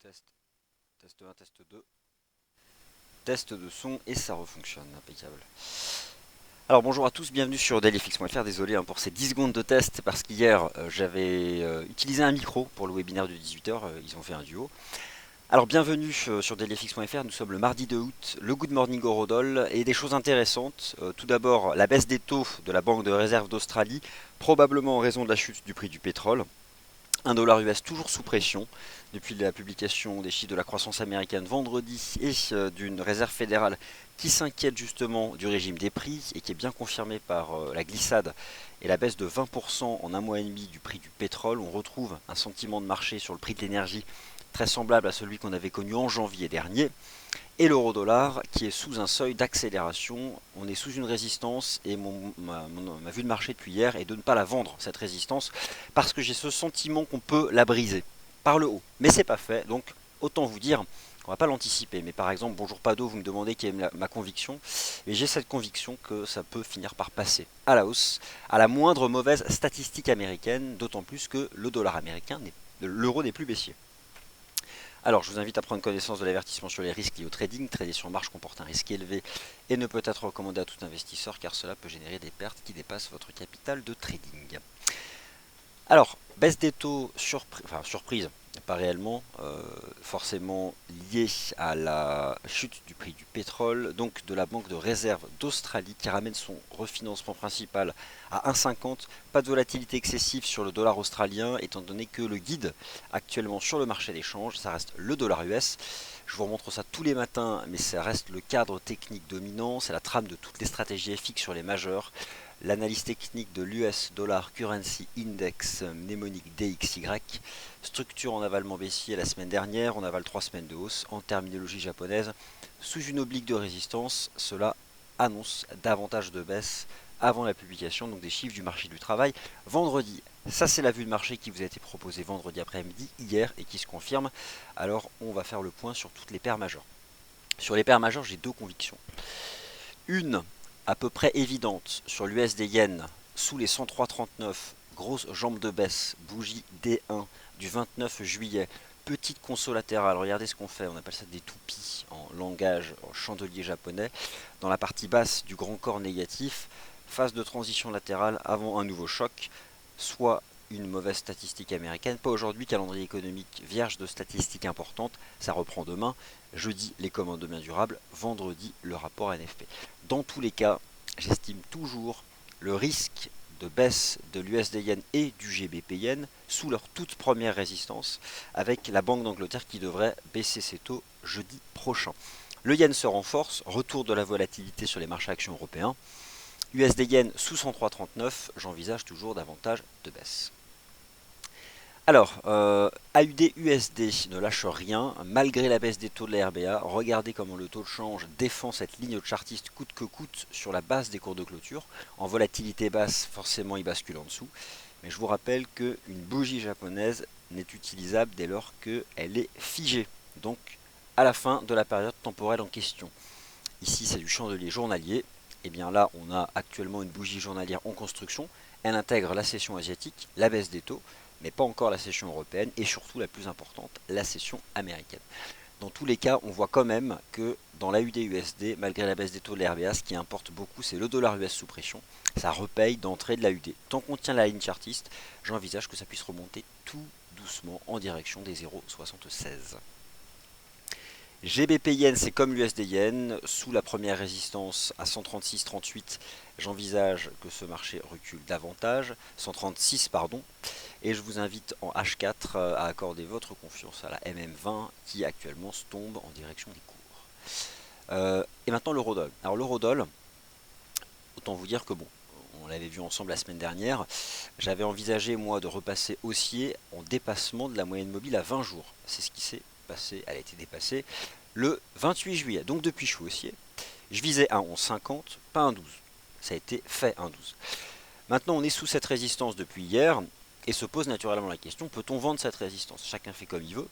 Test, test 1, test 2. Test de son et ça refonctionne, impeccable. Alors bonjour à tous, bienvenue sur dailyfix.fr. Désolé pour ces 10 secondes de test parce qu'hier j'avais utilisé un micro pour le webinaire de 18h, ils ont fait un duo. Alors bienvenue sur dailyfix.fr, nous sommes le mardi 2 août, le Good Morning Eurodol et des choses intéressantes. Tout d'abord la baisse des taux de la Banque de réserve d'Australie, probablement en raison de la chute du prix du pétrole. 1 $ US toujours sous pression depuis la publication des chiffres de la croissance américaine vendredi et d'une réserve fédérale qui s'inquiète justement du régime des prix et qui est bien confirmée par la glissade et la baisse de 20% en un mois et demi du prix du pétrole. On retrouve un sentiment de marché sur le prix de l'énergie très semblable à celui qu'on avait connu en janvier dernier. Et l'euro-dollar qui est sous un seuil d'accélération. On est sous une résistance et ma vue de marché depuis hier est de ne pas la vendre, cette résistance, parce que j'ai ce sentiment qu'on peut la briser par le haut. Mais c'est pas fait, donc autant vous dire qu'on va pas l'anticiper. Mais par exemple, bonjour Pado, vous me demandez quelle est ma conviction. Et j'ai cette conviction que ça peut finir par passer à la hausse, à la moindre mauvaise statistique américaine, d'autant plus que le dollar américain, l'euro n'est plus baissier. Alors, je vous invite à prendre connaissance de l'avertissement sur les risques liés au trading. Trader sur marge comporte un risque élevé et ne peut être recommandé à tout investisseur car cela peut générer des pertes qui dépassent votre capital de trading. Alors, baisse des taux surprise, pas réellement, forcément liée à la chute du prix du pétrole, donc de la Banque de réserve d'Australie qui ramène son refinancement principal à 1,50. Pas de volatilité excessive sur le dollar australien, étant donné que le guide actuellement sur le marché d'échange, ça reste le dollar US. Je vous remontre ça tous les matins, mais ça reste le cadre technique dominant, c'est la trame de toutes les stratégies FX sur les majeurs. L'analyse technique de l'US Dollar Currency Index mnémonique DXY, structure en avalement baissier la semaine dernière, on avale 3 semaines de hausse en terminologie japonaise. Sous une oblique de résistance, cela annonce davantage de baisse avant la publication donc des chiffres du marché du travail vendredi. Ça c'est la vue de marché qui vous a été proposée vendredi après-midi, hier, et qui se confirme. Alors on va faire le point sur toutes les paires majeures. Sur les paires majeures, j'ai deux convictions. Une à peu près évidente sur l'USD Yen sous les 103,39, grosse jambe de baisse, bougie D1 du 29 juillet, petite conso latérale, regardez ce qu'on fait, on appelle ça des toupies en langage en chandelier japonais, dans la partie basse du grand corps négatif, phase de transition latérale avant un nouveau choc, soit une mauvaise statistique américaine, pas aujourd'hui, calendrier économique vierge de statistiques importantes, ça reprend demain, jeudi les commandes de biens durables, vendredi le rapport NFP. Dans tous les cas, j'estime toujours le risque de baisse de l'USD Yen et du GBP Yen sous leur toute première résistance, avec la Banque d'Angleterre qui devrait baisser ses taux jeudi prochain. Le Yen se renforce, retour de la volatilité sur les marchés actions européens. USD Yen sous 103,39, j'envisage toujours davantage de baisse. Alors, AUD USD ne lâche rien, malgré la baisse des taux de la RBA. Regardez comment le taux de change défend cette ligne de chartiste coûte que coûte sur la base des cours de clôture. En volatilité basse, forcément il bascule en dessous. Mais je vous rappelle qu'une bougie japonaise n'est utilisable dès lors qu'elle est figée. Donc, à la fin de la période temporelle en question. Ici, c'est du chandelier journalier. Et bien là, on a actuellement une bougie journalière en construction. Elle intègre la session asiatique, la baisse des taux, mais pas encore la session européenne et surtout la plus importante, la session américaine. Dans tous les cas, on voit quand même que dans l'AUD-USD, malgré la baisse des taux de la RBA, ce qui importe beaucoup, c'est le dollar US sous pression. Ça repaye d'entrée de l'AUD. Tant qu'on tient la ligne chartiste, j'envisage que ça puisse remonter tout doucement en direction des 0,76. GBP Yen, c'est comme l'USD Yen, sous la première résistance à 136,38, j'envisage que ce marché recule davantage, 136 pardon, et je vous invite en H4 à accorder votre confiance à la MM20 qui actuellement se tombe en direction des cours. Et maintenant l'eurodoll. Alors l'eurodoll, autant vous dire que bon, on l'avait vu ensemble la semaine dernière, j'avais envisagé moi de repasser haussier en dépassement de la moyenne mobile à 20 jours. C'est ce qui s'est passé, elle a été dépassée le 28 juillet. Donc depuis je suis haussier, je visais un 11,50, pas un 12. Ça a été fait un 12. Maintenant on est sous cette résistance depuis hier et se pose naturellement la question, peut-on vendre cette résistance? Chacun fait comme il veut.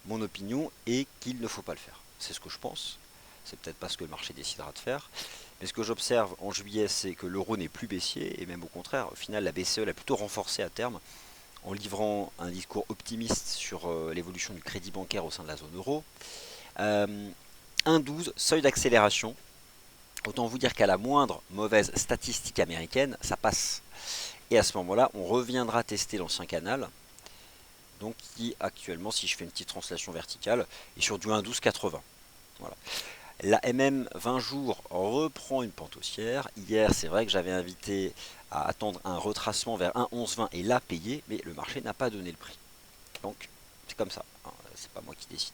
Mon opinion est qu'il ne faut pas le faire. C'est ce que je pense. C'est peut-être pas ce que le marché décidera de faire. Mais ce que j'observe en juillet, c'est que l'euro n'est plus baissier, et même au contraire, au final, la BCE l'a plutôt renforcé à terme, en livrant un discours optimiste sur l'évolution du crédit bancaire au sein de la zone euro. 1,12, seuil d'accélération. Autant vous dire qu'à la moindre mauvaise statistique américaine, ça passe. Et à ce moment-là, on reviendra tester l'ancien canal. Donc qui actuellement, si je fais une petite translation verticale, est sur du 1,1280. Voilà. La MM 20 jours reprend une pente haussière. Hier, c'est vrai que j'avais invité à attendre un retracement vers 1,1120 et l'a payé, mais le marché n'a pas donné le prix. Donc, c'est comme ça. Hein, c'est pas moi qui décide.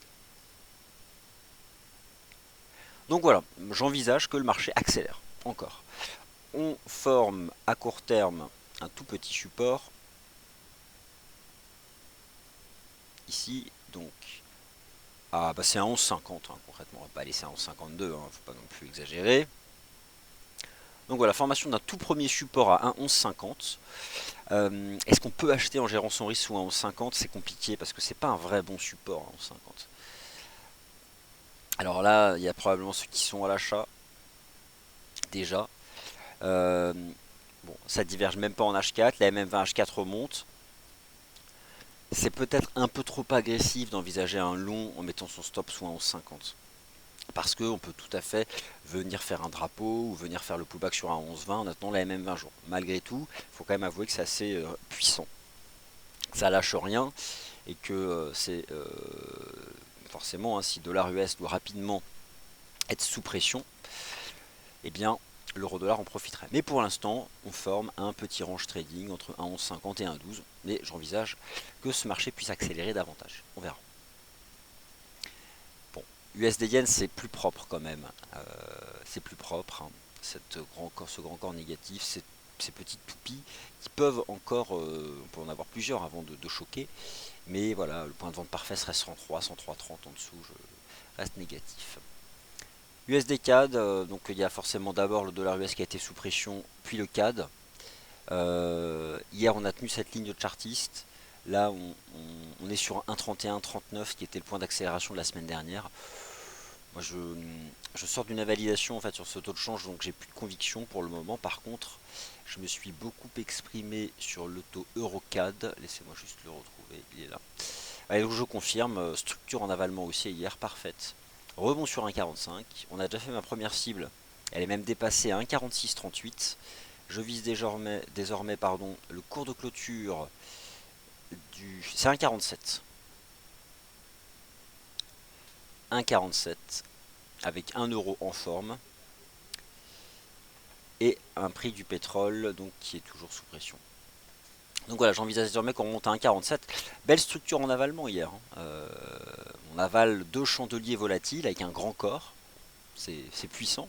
Donc voilà, j'envisage que le marché accélère encore. On forme à court terme un tout petit support. Ici, donc, bah c'est un 11,50 hein, concrètement. On va pas laisser un 11,52, hein, faut pas non plus exagérer. Donc voilà, formation d'un tout premier support à 1,1150. Est-ce qu'on peut acheter en gérant son risque sous 1,1150? C'est compliqué parce que c'est pas un vrai bon support à 1,1150. Alors là, il y a probablement ceux qui sont à l'achat déjà. Bon, ça diverge même pas en H4. La MM20 H4 remonte. C'est peut-être un peu trop agressif d'envisager un long en mettant son stop sous 1,1150. Parce qu'on peut tout à fait venir faire un drapeau ou venir faire le pullback sur un 11,20 en attendant la MM20 jours. Malgré tout, il faut quand même avouer que c'est assez puissant. Ça lâche rien et que c'est forcément, hein, si dollar US doit rapidement être sous pression, eh bien l'euro-dollar en profiterait. Mais pour l'instant, on forme un petit range trading entre 1,1150 et 1,12. Mais j'envisage que ce marché puisse accélérer davantage. On verra. Bon, USD Yen, c'est plus propre quand même. C'est plus propre. Hein. Ce grand corps négatif, ces petites toupies qui peuvent encore, on peut en avoir plusieurs avant de choquer. Mais voilà, le point de vente parfait serait 103, 103,30 en dessous. Je reste négatif. USD CAD, donc il y a forcément d'abord le dollar US qui a été sous pression, puis le CAD. Hier on a tenu cette ligne de chartiste. Là on est sur un 1,31,39 qui était le point d'accélération de la semaine dernière. Moi je sors d'une invalidation en fait sur ce taux de change, donc j'ai plus de conviction pour le moment. Par contre, je me suis beaucoup exprimé sur le taux EuroCAD. Laissez-moi juste le retrouver, il est là. Allez, donc je confirme, structure en avalement haussier hier, parfaite. Rebond sur 1,45. On a déjà fait ma première cible. Elle est même dépassée à 1,4638. Je vise désormais le cours de clôture du... C'est 1,47. 1,47 avec 1 euro en forme. Et un prix du pétrole donc qui est toujours sous pression. Donc voilà, j'envisage désormais qu'on monte à 1,47. Belle structure en avalement hier. Hein. On avale deux chandeliers volatiles avec un grand corps. C'est puissant.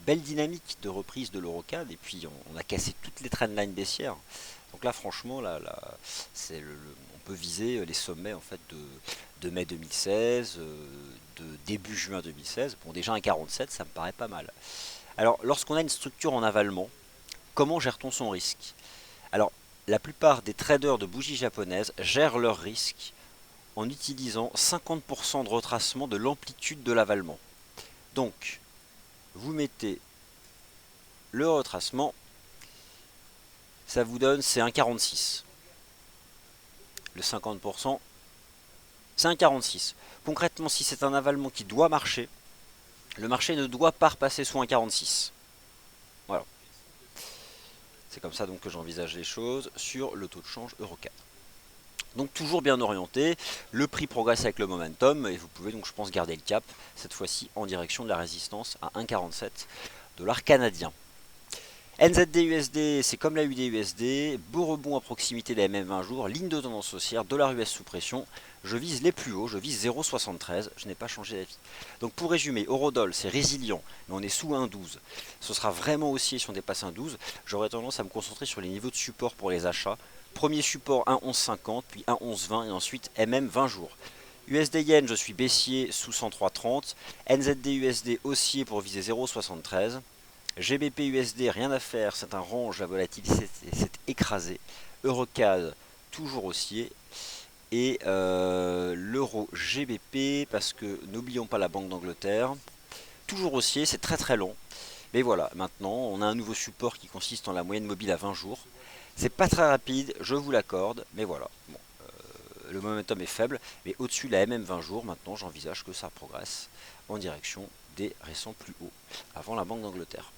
Belle dynamique de reprise de l'EuroCAD. Et puis on a cassé toutes les trendlines baissières. Donc là franchement, on peut viser les sommets en fait, de mai 2016, de début juin 2016. Bon déjà 1,47 ça me paraît pas mal. Alors lorsqu'on a une structure en avalement, comment gère-t-on son risque? Alors la plupart des traders de bougies japonaises gèrent leur risque en utilisant 50% de retracement de l'amplitude de l'avalement. Donc, vous mettez le retracement, ça vous donne, c'est 1,46. Le 50%, c'est 1,46. Concrètement, si c'est un avalement qui doit marcher, le marché ne doit pas repasser sous 1,46. Voilà. C'est comme ça donc que j'envisage les choses sur le taux de change EuroCAD. Donc toujours bien orienté, le prix progresse avec le momentum et vous pouvez donc je pense garder le cap, cette fois-ci en direction de la résistance à 1,47 $ canadien. NZD-USD, c'est comme la UD-USD, beau rebond à proximité des MM 20 jours, ligne de tendance haussière, dollar US sous pression, je vise les plus hauts, je vise 0,73, je n'ai pas changé d'avis. Donc pour résumer, Eurodoll c'est résilient, mais on est sous 1,12, ce sera vraiment haussier si on dépasse 1,12, j'aurais tendance à me concentrer sur les niveaux de support pour les achats, premier support 1,1150, puis 1,1120 et ensuite MM 20 jours. USD Yen, je suis baissier sous 103,30, NZD USD haussier pour viser 0,73. GBP USD, rien à faire, c'est un range, la volatilité s'est écrasée. EuroCAD, toujours haussier. Et l'euro GBP, parce que n'oublions pas la Banque d'Angleterre, toujours haussier, c'est très très long. Mais voilà, maintenant on a un nouveau support qui consiste en la moyenne mobile à 20 jours. C'est pas très rapide, je vous l'accorde, mais voilà. Bon, le momentum est faible, mais au-dessus de la MM 20 jours, maintenant j'envisage que ça progresse en direction des récents plus hauts, avant la Banque d'Angleterre.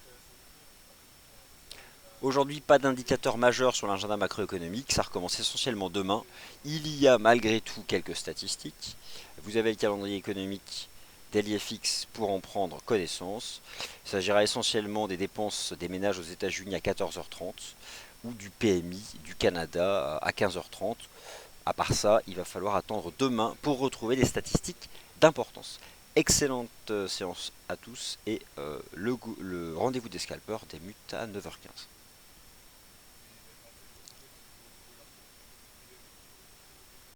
Aujourd'hui, pas d'indicateur majeur sur l'agenda macroéconomique, ça recommence essentiellement demain. Il y a malgré tout quelques statistiques. Vous avez le calendrier économique d'LIFX pour en prendre connaissance. Il s'agira essentiellement des dépenses des ménages aux États-Unis à 14h30 ou du PMI du Canada à 15h30. À part ça, il va falloir attendre demain pour retrouver des statistiques d'importance. Excellente séance à tous et le rendez-vous des scalpers débute à 9h15.